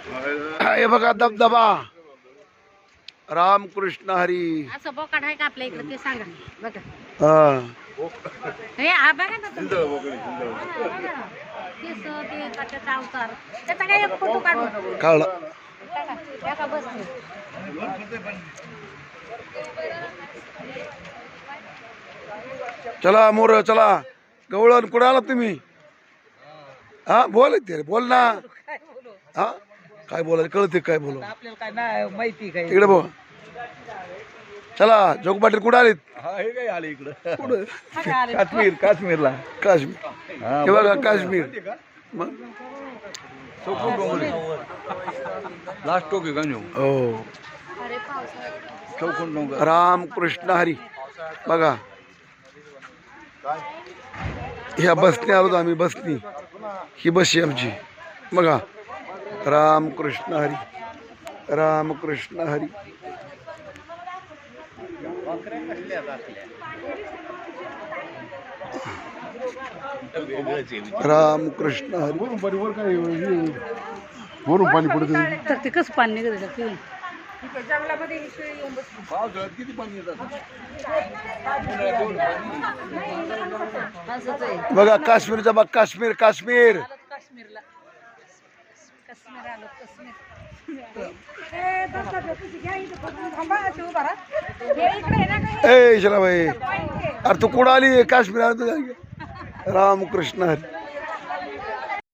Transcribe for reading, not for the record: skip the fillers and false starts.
हे बघा धबधबा. रामकृष्ण हरी. असं बोकाड आहे का आपल्या इकडे ते सांगा बघा. हा हे हा बघा ना तुम्ही. केस ते त्याचा अवतार त्याचा काय एक फोटो काढून काढला. काढा. का बसले चला मोर चला. गवळण कुठे आला तुम्ही? हा बोल ते बोल ना. हा काय बोलायचं कळते काय बोल आपल्याला काय नाही माहिती काय. इकडे बोल. चला जोग पाटील कुठे आलेत? हे काय आले इकडं कुठं? काश्मीर काश्मीरला. काश्मीर. हे बघा काश्मीर. मग लास्ट टोक आहे हो. चौकोन डोंगर. रामकृष्ण हरी. बघा ह्या बसने आलो आम्ही. बसनी ही बस आहे आमची. बघा रामकृष्ण हरी. रामकृष्ण हरी. रामकृष्ण हरी. वरून पाणी पडत. तर ते कसं पाणी निघत ते जंगलामध्ये किती पाणी येतात. बघा काश्मीरचा बघ. काश्मीर काश्मीर. काश्मीरला काश्मीर आलो काश्मीर. ए शला भाई अरे तू कुठं आली? काश्मीर आली. रामकृष्ण हरी.